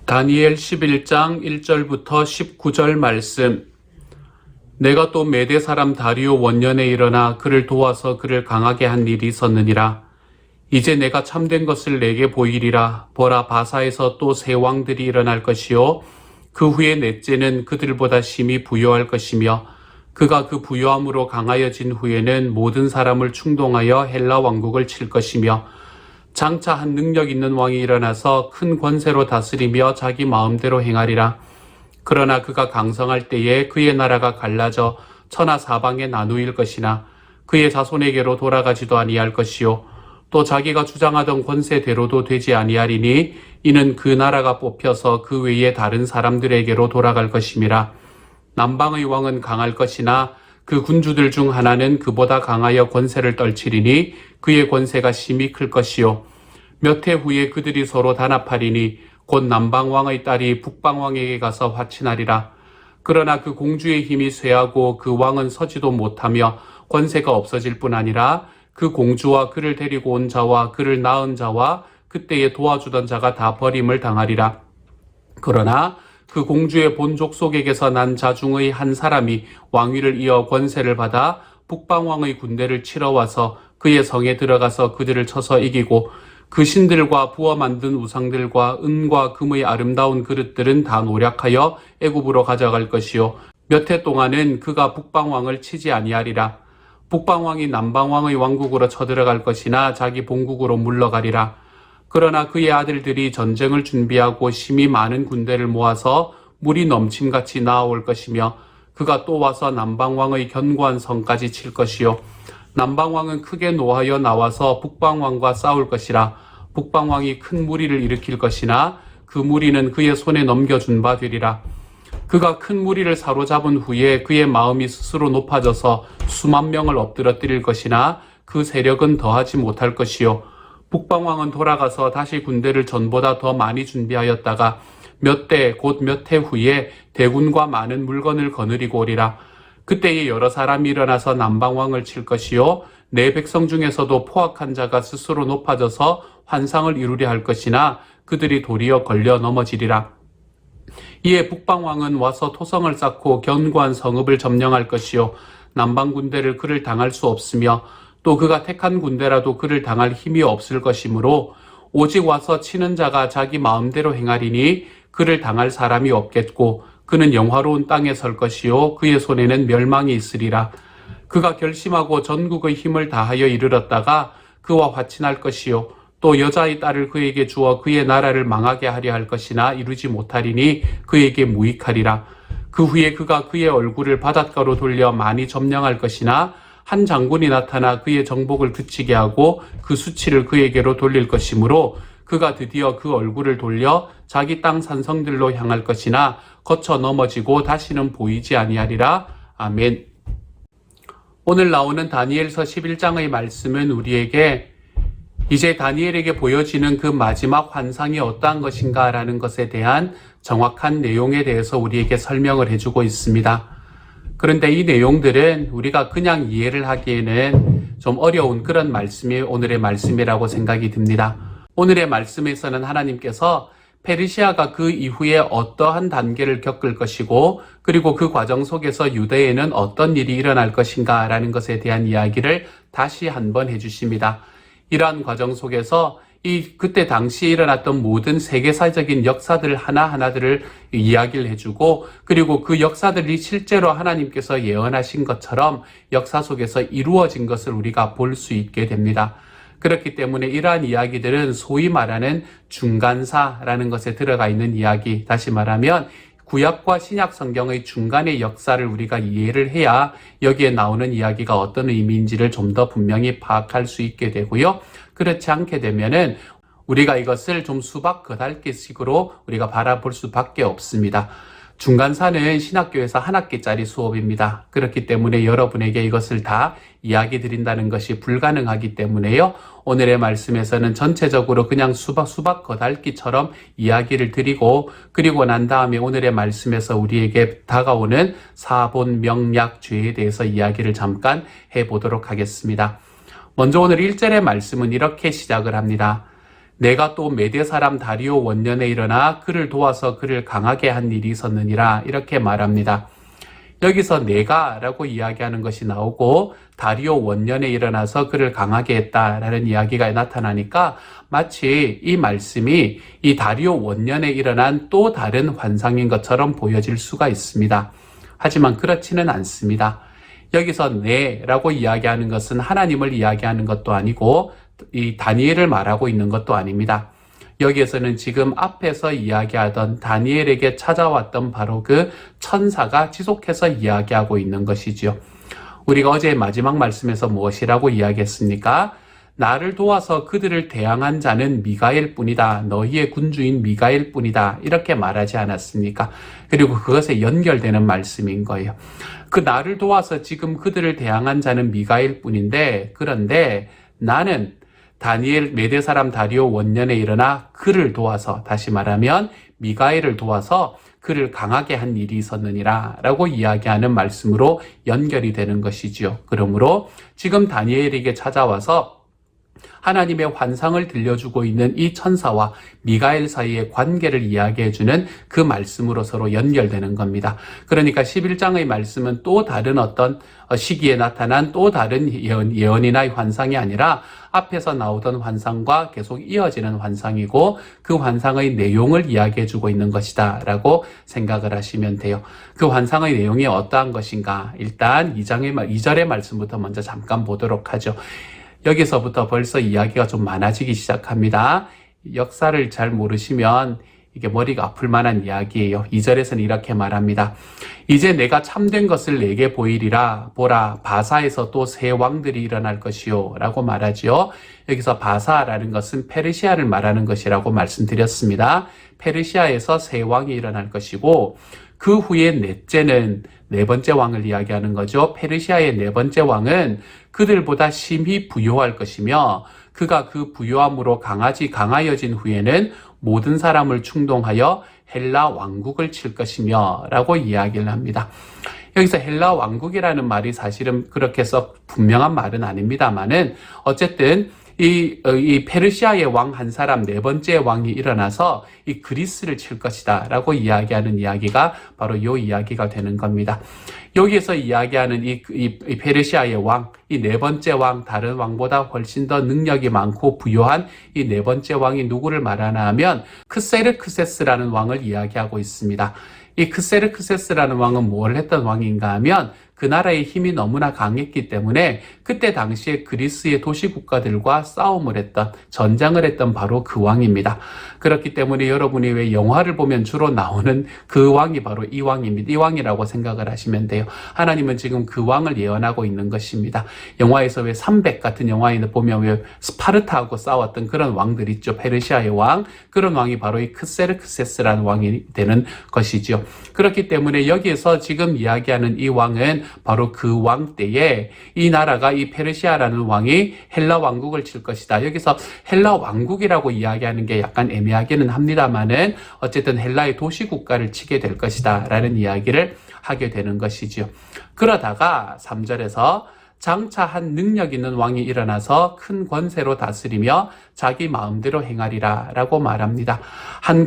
다니엘 11장 1절부터 19절 말씀. 내가 또 메대 사람 다리오 원년에 일어나 그를 도와서 그를 강하게 한 일이 있었느니라. 이제 내가 참된 것을 내게 보이리라. 보라, 바사에서 또 새 왕들이 일어날 것이요 그 후에 넷째는 그들보다 심히 부요할 것이며 그가 그 부요함으로 강하여진 후에는 모든 사람을 충동하여 헬라 왕국을 칠 것이며 장차 한 능력 있는 왕이 일어나서 큰 권세로 다스리며 자기 마음대로 행하리라. 그러나 그가 강성할 때에 그의 나라가 갈라져 천하 사방에 나누일 것이나 그의 자손에게로 돌아가지도 아니할 것이요 또 자기가 주장하던 권세대로도 되지 아니하리니 이는 그 나라가 뽑혀서 그 외에 다른 사람들에게로 돌아갈 것임이라. 남방의 왕은 강할 것이나 그 군주들 중 하나는 그보다 강하여 권세를 떨치리니 그의 권세가 심히 클 것이요 몇 해 후에 그들이 서로 단합하리니 곧 남방왕의 딸이 북방왕에게 가서 화친하리라. 그러나 그 공주의 힘이 쇠하고 그 왕은 서지도 못하며 권세가 없어질 뿐 아니라 그 공주와 그를 데리고 온 자와 그를 낳은 자와 그때에 도와주던 자가 다 버림을 당하리라. 그러나 그 공주의 본 족속에게서 난 자 중의 한 사람이 왕위를 이어 권세를 받아 북방왕의 군대를 치러 와서 그의 성에 들어가서 그들을 쳐서 이기고 그 신들과 부어 만든 우상들과 은과 금의 아름다운 그릇들은 다 노략하여 애굽으로 가져갈 것이요 몇 해 동안은 그가 북방왕을 치지 아니하리라. 북방왕이 남방왕의 왕국으로 쳐들어갈 것이나 자기 본국으로 물러가리라. 그러나 그의 아들들이 전쟁을 준비하고 심히 많은 군대를 모아서 물이 넘침같이 나아올 것이며 그가 또 와서 남방왕의 견고한 성까지 칠 것이요 남방왕은 크게 노하여 나와서 북방왕과 싸울 것이라. 북방왕이 큰 무리를 일으킬 것이나 그 무리는 그의 손에 넘겨준 바 되리라. 그가 큰 무리를 사로잡은 후에 그의 마음이 스스로 높아져서 수만 명을 엎드러뜨릴 것이나 그 세력은 더하지 못할 것이요 북방왕은 돌아가서 다시 군대를 전보다 더 많이 준비하였다가 몇 대 곧 몇 해 후에 대군과 많은 물건을 거느리고 오리라. 그때에 여러 사람이 일어나서 남방왕을 칠 것이요 내 백성 중에서도 포악한 자가 스스로 높아져서 환상을 이루려 할 것이나 그들이 도리어 걸려 넘어지리라. 이에 북방왕은 와서 토성을 쌓고 견고한 성읍을 점령할 것이요 남방 군대를 그를 당할 수 없으며 또 그가 택한 군대라도 그를 당할 힘이 없을 것이므로 오직 와서 치는 자가 자기 마음대로 행하리니 그를 당할 사람이 없겠고 그는 영화로운 땅에 설 것이요 그의 손에는 멸망이 있으리라. 그가 결심하고 전국의 힘을 다하여 이르렀다가 그와 화친할 것이요 또 여자의 딸을 그에게 주어 그의 나라를 망하게 하려 할 것이나 이루지 못하리니 그에게 무익하리라. 그 후에 그가 그의 얼굴을 바닷가로 돌려 많이 점령할 것이나 한 장군이 나타나 그의 정복을 그치게 하고 그 수치를 그에게로 돌릴 것이므로 그가 드디어 그 얼굴을 돌려 자기 땅 산성들로 향할 것이나 거쳐 넘어지고 다시는 보이지 아니하리라. 아멘. 오늘 나오는 다니엘서 11장의 말씀은 우리에게 이제 다니엘에게 보여지는 그 마지막 환상이 어떠한 것인가 라는 것에 대한 정확한 내용에 대해서 우리에게 설명을 해주고 있습니다. 그런데 이 내용들은 우리가 그냥 이해를 하기에는 좀 어려운 그런 말씀이 오늘의 말씀이라고 생각이 듭니다. 오늘의 말씀에서는 하나님께서 페르시아가 그 이후에 어떠한 단계를 겪을 것이고 그리고 그 과정 속에서 유대에는 어떤 일이 일어날 것인가 라는 것에 대한 이야기를 다시 한번 해주십니다. 이러한 과정 속에서 그때 당시에 일어났던 모든 세계사적인 역사들 하나하나들을 이야기를 해주고 그리고 그 역사들이 실제로 하나님께서 예언하신 것처럼 역사 속에서 이루어진 것을 우리가 볼 수 있게 됩니다. 그렇기 때문에 이러한 이야기들은 소위 말하는 중간사라는 것에 들어가 있는 이야기, 다시 말하면 구약과 신약 성경의 중간의 역사를 우리가 이해를 해야 여기에 나오는 이야기가 어떤 의미인지를 좀 더 분명히 파악할 수 있게 되고요. 그렇지 않게 되면은 우리가 이것을 좀 수박 겉핥기식으로 우리가 바라볼 수밖에 없습니다. 중간사는 신학교에서 한 학기짜리 수업입니다. 그렇기 때문에 여러분에게 이것을 다 이야기 드린다는 것이 불가능하기 때문에요. 오늘의 말씀에서는 전체적으로 그냥 수박 겉핥기처럼 이야기를 드리고 그리고 난 다음에 오늘의 말씀에서 우리에게 다가오는 사본, 명약, 죄에 대해서 이야기를 잠깐 해보도록 하겠습니다. 먼저 오늘 1절의 말씀은 이렇게 시작을 합니다. 내가 또 메대 사람 다리오 원년에 일어나 그를 도와서 그를 강하게 한 일이 있었느니라 이렇게 말합니다. 여기서 내가 라고 이야기하는 것이 나오고 다리오 원년에 일어나서 그를 강하게 했다라는 이야기가 나타나니까 마치 이 말씀이 이 다리오 원년에 일어난 또 다른 환상인 것처럼 보여질 수가 있습니다. 하지만 그렇지는 않습니다. 여기서 내라고 이야기하는 것은 하나님을 이야기하는 것도 아니고 이 다니엘을 말하고 있는 것도 아닙니다. 여기에서는 지금 앞에서 이야기하던 다니엘에게 찾아왔던 바로 그 천사가 지속해서 이야기하고 있는 것이지요. 우리가 어제 마지막 말씀에서 무엇이라고 이야기했습니까? 나를 도와서 그들을 대항한 자는 미가엘 뿐이다. 너희의 군주인 미가엘 뿐이다. 이렇게 말하지 않았습니까? 그리고 그것에 연결되는 말씀인 거예요. 그 나를 도와서 지금 그들을 대항한 자는 미가엘 뿐인데, 그런데 나는 다니엘 메대 사람 다리오 원년에 일어나 그를 도와서, 다시 말하면 미가엘을 도와서 그를 강하게 한 일이 있었느니라 라고 이야기하는 말씀으로 연결이 되는 것이지요. 그러므로 지금 다니엘에게 찾아와서 하나님의 환상을 들려주고 있는 이 천사와 미가엘 사이의 관계를 이야기해주는 그 말씀으로 서로 연결되는 겁니다. 그러니까 11장의 말씀은 또 다른 어떤 시기에 나타난 또 다른 예언이나 환상이 아니라 앞에서 나오던 환상과 계속 이어지는 환상이고 그 환상의 내용을 이야기해주고 있는 것이다 라고 생각을 하시면 돼요. 그 환상의 내용이 어떠한 것인가? 일단 2절의 말씀부터 먼저 잠깐 보도록 하죠. 여기서부터 벌써 이야기가 좀 많아지기 시작합니다. 역사를 잘 모르시면 이게 머리가 아플 만한 이야기예요. 2절에서는 이렇게 말합니다. 이제 내가 참된 것을 내게 보이리라. 보라, 바사에서 또 새 왕들이 일어날 것이요 라고 말하지요. 여기서 바사라는 것은 페르시아를 말하는 것이라고 말씀드렸습니다. 페르시아에서 새 왕이 일어날 것이고 그 후에 넷째는 네 번째 왕을 이야기하는 거죠. 페르시아의 네 번째 왕은 그들보다 심히 부요할 것이며 그가 그 부요함으로 강하여진 후에는 모든 사람을 충동하여 헬라 왕국을 칠 것이며 라고 이야기를 합니다. 여기서 헬라 왕국이라는 말이 사실은 그렇게 썩 분명한 말은 아닙니다만은 어쨌든 이 페르시아의 왕 한 사람 네 번째 왕이 일어나서 이 그리스를 칠 것이다 라고 이야기하는 이야기가 바로 이 이야기가 되는 겁니다. 여기에서 이야기하는 이 페르시아의 왕, 이 네 번째 왕, 다른 왕보다 훨씬 더 능력이 많고 부요한 이 네 번째 왕이 누구를 말하나 하면 크세르크세스라는 왕을 이야기하고 있습니다. 이 크세르크세스라는 왕은 뭘 했던 왕인가 하면 그 나라의 힘이 너무나 강했기 때문에 그때 당시에 그리스의 도시국가들과 싸움을 했던, 전장을 했던 바로 그 왕입니다. 그렇기 때문에 여러분이 왜 영화를 보면 주로 나오는 그 왕이 바로 이 왕입니다. 이 왕이라고 생각을 하시면 돼요. 하나님은 지금 그 왕을 예언하고 있는 것입니다. 영화에서 왜 300 같은 영화에 보면 왜 스파르타하고 싸웠던 그런 왕들 있죠. 페르시아의 왕, 그런 왕이 바로 이 크세르크세스라는 왕이 되는 것이죠. 그렇기 때문에 여기에서 지금 이야기하는 이 왕은 바로 그 왕 때에 이 나라가 이 페르시아라는 왕이 헬라 왕국을 칠 것이다. 여기서 헬라 왕국이라고 이야기하는 게 약간 애매하기는 합니다만은 어쨌든 헬라의 도시국가를 치게 될 것이다 라는 이야기를 하게 되는 것이지요. 그러다가 3절에서 장차 한 능력 있는 왕이 일어나서 큰 권세로 다스리며 자기 마음대로 행하리라 라고 말합니다. 한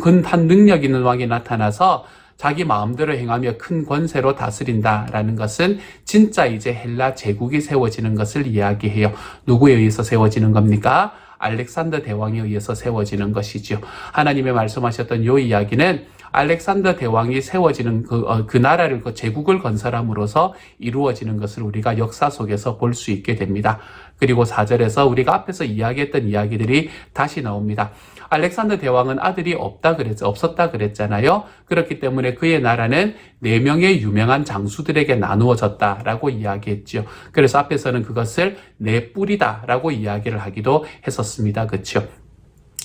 능력 있는 왕이 나타나서 자기 마음대로 행하며 큰 권세로 다스린다라는 것은 진짜 이제 헬라 제국이 세워지는 것을 이야기해요. 누구에 의해서 세워지는 겁니까? 알렉산더 대왕에 의해서 세워지는 것이죠. 하나님의 말씀하셨던 이 이야기는 알렉산더 대왕이 세워지는 그 나라를, 그 제국을 건설함으로써 이루어지는 것을 우리가 역사 속에서 볼 수 있게 됩니다. 그리고 4절에서 우리가 앞에서 이야기했던 이야기들이 다시 나옵니다. 알렉산더 대왕은 아들이 없었다 그랬잖아요. 그렇기 때문에 그의 나라는 4명의 유명한 장수들에게 나누어졌다라고 이야기했죠. 그래서 앞에서는 그것을 내 뿔이다라고 이야기를 하기도 했었습니다. 그렇죠?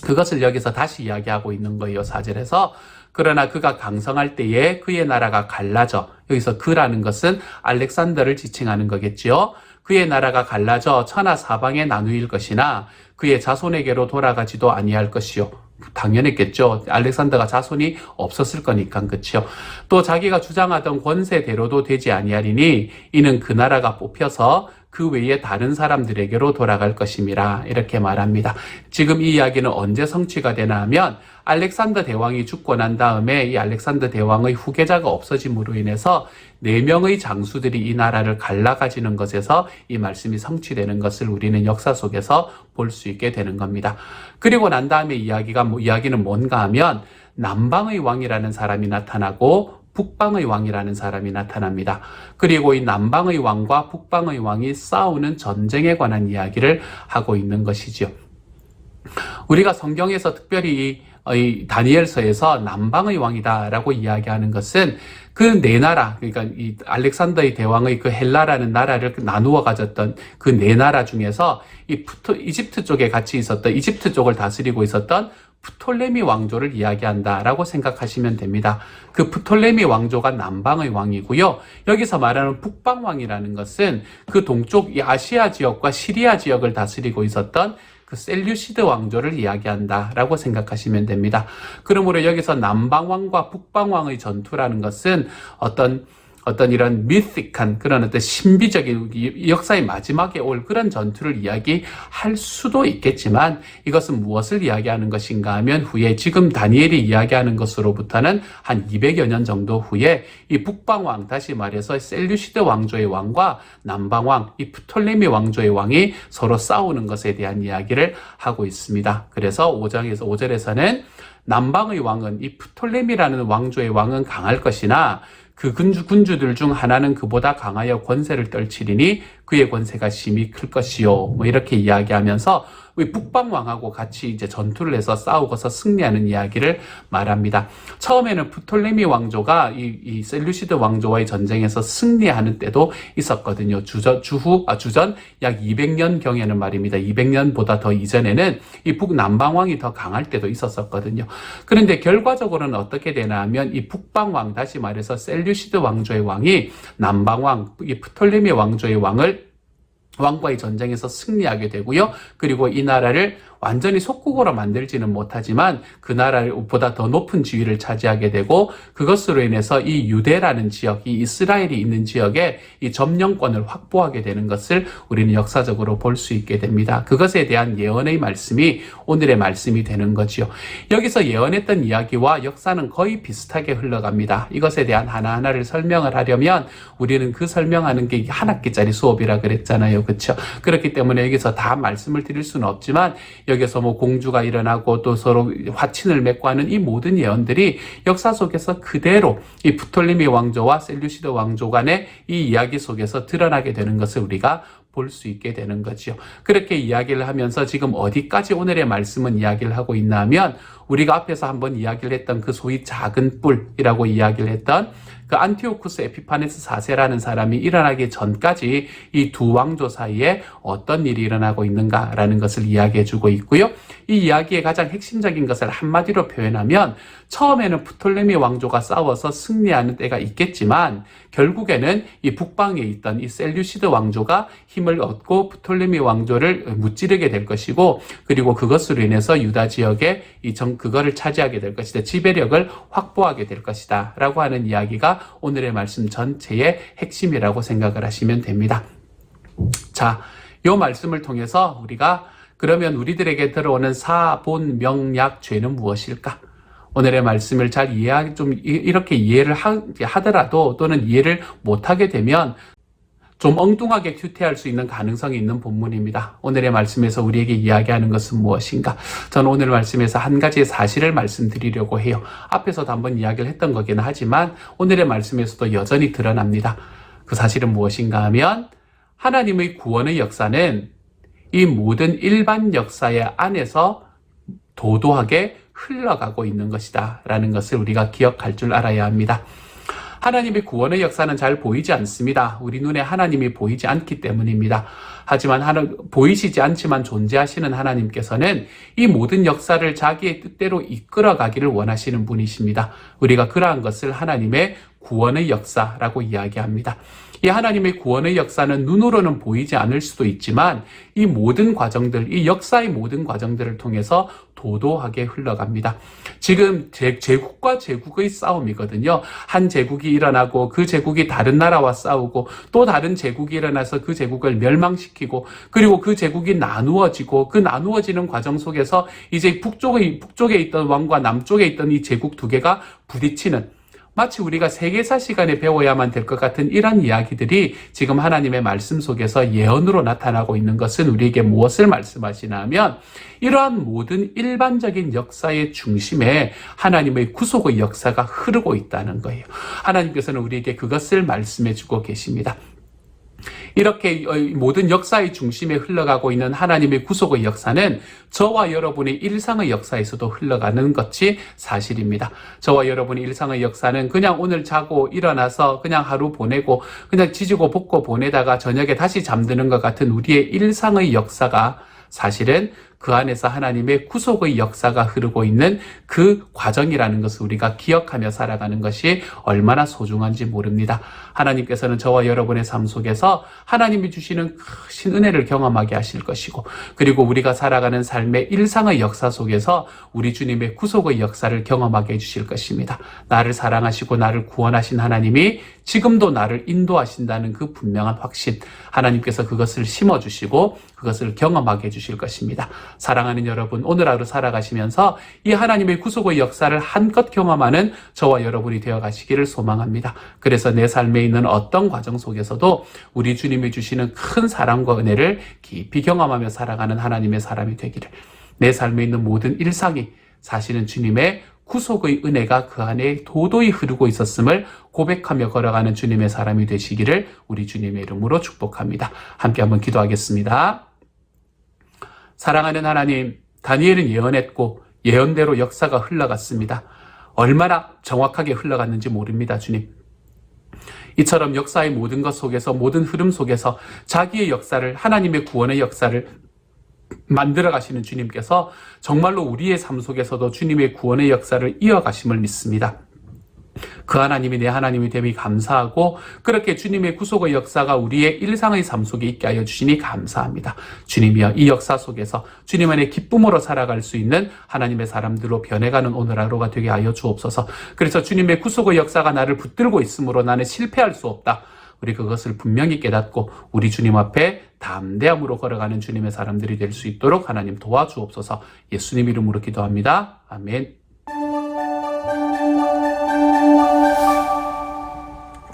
그것을 여기서 다시 이야기하고 있는 거예요. 4절에서. 그러나 그가 강성할 때에 그의 나라가 갈라져, 여기서 그라는 것은 알렉산더를 지칭하는 거겠지요. 그의 나라가 갈라져 천하 사방에 나누일 것이나 그의 자손에게로 돌아가지도 아니할 것이요. 당연했겠죠. 알렉산더가 자손이 없었을 거니까. 그렇죠. 또 자기가 주장하던 권세대로도 되지 아니하리니 이는 그 나라가 뽑혀서 그 외에 다른 사람들에게로 돌아갈 것임이라 이렇게 말합니다. 지금 이 이야기는 언제 성취가 되나 하면 알렉산더 대왕이 죽고 난 다음에 이 알렉산더 대왕의 후계자가 없어짐으로 인해서 4명의 장수들이 이 나라를 갈라가지는 것에서 이 말씀이 성취되는 것을 우리는 역사 속에서 볼 수 있게 되는 겁니다. 그리고 난 다음에 이야기는 뭔가 하면 남방의 왕이라는 사람이 나타나고 북방의 왕이라는 사람이 나타납니다. 그리고 이 남방의 왕과 북방의 왕이 싸우는 전쟁에 관한 이야기를 하고 있는 것이죠. 우리가 성경에서 특별히 이 다니엘서에서 남방의 왕이다라고 이야기하는 것은 그 4나라, 그러니까 이 알렉산더의 대왕의 그 헬라라는 나라를 나누어 가졌던 그 4나라 중에서 이집트 쪽에 같이 있었던, 이집트 쪽을 다스리고 있었던 프톨레미 왕조를 이야기한다라고 생각하시면 됩니다. 그 프톨레미 왕조가 남방의 왕이고요. 여기서 말하는 북방 왕이라는 것은 그 동쪽 이 아시아 지역과 시리아 지역을 다스리고 있었던 그 셀류시드 왕조를 이야기한다라고 생각하시면 됩니다. 그러므로 여기서 남방왕과 북방왕의 전투라는 것은 어떤 이런 미스틱한 그런 어떤 신비적인 역사의 마지막에 올 그런 전투를 이야기할 수도 있겠지만 이것은 무엇을 이야기하는 것인가 하면 후에 지금 다니엘이 이야기하는 것으로부터는 한 200여 년 정도 후에 이 북방왕, 다시 말해서 셀류시드 왕조의 왕과 남방왕, 이 프톨레미 왕조의 왕이 서로 싸우는 것에 대한 이야기를 하고 있습니다. 그래서 5절에서는 남방의 왕은 이 프톨레미라는 왕조의 왕은 강할 것이나 그 군주들 중 하나는 그보다 강하여 권세를 떨치리니 그의 권세가 심히 클 것이요. 이렇게 이야기하면서 우리 북방왕하고 같이 이제 전투를 해서 싸우고서 승리하는 이야기를 말합니다. 처음에는 프톨레미 왕조가 이 셀류시드 왕조와의 전쟁에서 승리하는 때도 있었거든요. 주전 약 200년 경에는 말입니다. 200년보다 더 이전에는 이 북남방왕이 더 강할 때도 있었었거든요. 그런데 결과적으로는 어떻게 되나 하면 이 북방왕, 다시 말해서 셀류시드 왕조의 왕이 남방왕, 이 프톨레미 왕조의 왕과의 전쟁에서 승리하게 되고요. 그리고 이 나라를 완전히 속국으로 만들지는 못하지만 그 나라보다 더 높은 지위를 차지하게 되고 그것으로 인해서 이 유대라는 지역, 이 이스라엘이 있는 지역에 이 점령권을 확보하게 되는 것을 우리는 역사적으로 볼 수 있게 됩니다. 그것에 대한 예언의 말씀이 오늘의 말씀이 되는 거지요. 여기서 예언했던 이야기와 역사는 거의 비슷하게 흘러갑니다. 이것에 대한 하나하나를 설명을 하려면 우리는 그 설명하는 게 한 학기짜리 수업이라 그랬잖아요. 그렇죠? 그렇기 때문에 여기서 다 말씀을 드릴 수는 없지만 여기서 뭐 공주가 일어나고 또 서로 화친을 맺고 하는 이 모든 예언들이 역사 속에서 그대로 이 프톨레미 왕조와 셀류시드 왕조 간의 이 이야기 속에서 드러나게 되는 것을 우리가 볼 수 있게 되는 거죠. 그렇게 이야기를 하면서 지금 어디까지 오늘의 말씀은 이야기를 하고 있나 하면 우리가 앞에서 한번 이야기를 했던 그 소위 작은 뿔이라고 이야기를 했던 그 안티오쿠스 에피파네스 4세라는 사람이 일어나기 전까지 이 두 왕조 사이에 어떤 일이 일어나고 있는가라는 것을 이야기해 주고 있고요. 이 이야기의 가장 핵심적인 것을 한마디로 표현하면 처음에는 프톨레미 왕조가 싸워서 승리하는 때가 있겠지만 결국에는 이 북방에 있던 이 셀류시드 왕조가 힘을 얻고 프톨레미 왕조를 무찌르게 될 것이고 그리고 그것으로 인해서 유다 지역에 그거를 차지하게 될 것이다. 지배력을 확보하게 될 것이다. 라고 하는 이야기가 오늘의 말씀 전체의 핵심이라고 생각을 하시면 됩니다. 자, 이 말씀을 통해서 우리가 그러면 우리들에게 들어오는 사본명약 죄는 무엇일까? 오늘의 말씀을 잘 이렇게 이해를 하더라도 또는 이해를 못하게 되면 좀 엉뚱하게 큐티할 수 있는 가능성이 있는 본문입니다. 오늘의 말씀에서 우리에게 이야기하는 것은 무엇인가? 저는 오늘 말씀에서 한 가지의 사실을 말씀드리려고 해요. 앞에서도 한번 이야기를 했던 거긴 하지만 오늘의 말씀에서도 여전히 드러납니다. 그 사실은 무엇인가 하면 하나님의 구원의 역사는 이 모든 일반 역사의 안에서 도도하게 흘러가고 있는 것이다 라는 것을 우리가 기억할 줄 알아야 합니다. 하나님의 구원의 역사는 잘 보이지 않습니다. 우리 눈에 하나님이 보이지 않기 때문입니다. 하지만 보이시지 않지만 존재하시는 하나님께서는 이 모든 역사를 자기의 뜻대로 이끌어가기를 원하시는 분이십니다. 우리가 그러한 것을 하나님의 구원의 역사라고 이야기합니다. 이 하나님의 구원의 역사는 눈으로는 보이지 않을 수도 있지만 이 모든 과정들, 이 역사의 모든 과정들을 통해서 도도하게 흘러갑니다. 지금 제국과 제국의 싸움이거든요. 한 제국이 일어나고 그 제국이 다른 나라와 싸우고 또 다른 제국이 일어나서 그 제국을 멸망시키고 그리고 그 제국이 나누어지고 그 나누어지는 과정 속에서 이제 북쪽에 있던 왕과 남쪽에 있던 이 제국 두 개가 부딪히는, 마치 우리가 세계사 시간에 배워야만 될 것 같은 이런 이야기들이 지금 하나님의 말씀 속에서 예언으로 나타나고 있는 것은 우리에게 무엇을 말씀하시나 하면 이러한 모든 일반적인 역사의 중심에 하나님의 구속의 역사가 흐르고 있다는 거예요. 하나님께서는 우리에게 그것을 말씀해 주고 계십니다. 이렇게 모든 역사의 중심에 흘러가고 있는 하나님의 구속의 역사는 저와 여러분의 일상의 역사에서도 흘러가는 것이 사실입니다. 저와 여러분의 일상의 역사는 그냥 오늘 자고 일어나서 그냥 하루 보내고 그냥 지지고 볶고 보내다가 저녁에 다시 잠드는 것 같은 우리의 일상의 역사가 사실은 그 안에서 하나님의 구속의 역사가 흐르고 있는 그 과정이라는 것을 우리가 기억하며 살아가는 것이 얼마나 소중한지 모릅니다. 하나님께서는 저와 여러분의 삶 속에서 하나님이 주시는 크신 은혜를 경험하게 하실 것이고 그리고 우리가 살아가는 삶의 일상의 역사 속에서 우리 주님의 구속의 역사를 경험하게 해주실 것입니다. 나를 사랑하시고 나를 구원하신 하나님이 지금도 나를 인도하신다는 그 분명한 확신, 하나님께서 그것을 심어주시고 그것을 경험하게 해주실 것입니다. 사랑하는 여러분, 오늘 하루 살아가시면서 이 하나님의 구속의 역사를 한껏 경험하는 저와 여러분이 되어가시기를 소망합니다. 그래서 내 삶에 있는 어떤 과정 속에서도 우리 주님이 주시는 큰 사랑과 은혜를 깊이 경험하며 살아가는 하나님의 사람이 되기를, 내 삶에 있는 모든 일상이 사실은 주님의 구속의 은혜가 그 안에 도도히 흐르고 있었음을 고백하며 걸어가는 주님의 사람이 되시기를 우리 주님의 이름으로 축복합니다. 함께 한번 기도하겠습니다. 사랑하는 하나님, 다니엘은 예언했고 예언대로 역사가 흘러갔습니다. 얼마나 정확하게 흘러갔는지 모릅니다, 주님. 이처럼 역사의 모든 것 속에서, 모든 흐름 속에서 자기의 역사를, 하나님의 구원의 역사를 만들어 가시는 주님께서 정말로 우리의 삶 속에서도 주님의 구원의 역사를 이어가심을 믿습니다. 그 하나님이 내 하나님이 됨이 감사하고 그렇게 주님의 구속의 역사가 우리의 일상의 삶 속에 있게 하여 주시니 감사합니다. 주님이여, 이 역사 속에서 주님 안에 기쁨으로 살아갈 수 있는 하나님의 사람들로 변해가는 오늘 하루가 되게 하여 주옵소서. 그래서 주님의 구속의 역사가 나를 붙들고 있으므로 나는 실패할 수 없다. 우리 그것을 분명히 깨닫고 우리 주님 앞에 담대함으로 걸어가는 주님의 사람들이 될 수 있도록 하나님 도와주옵소서. 예수님 이름으로 기도합니다. 아멘.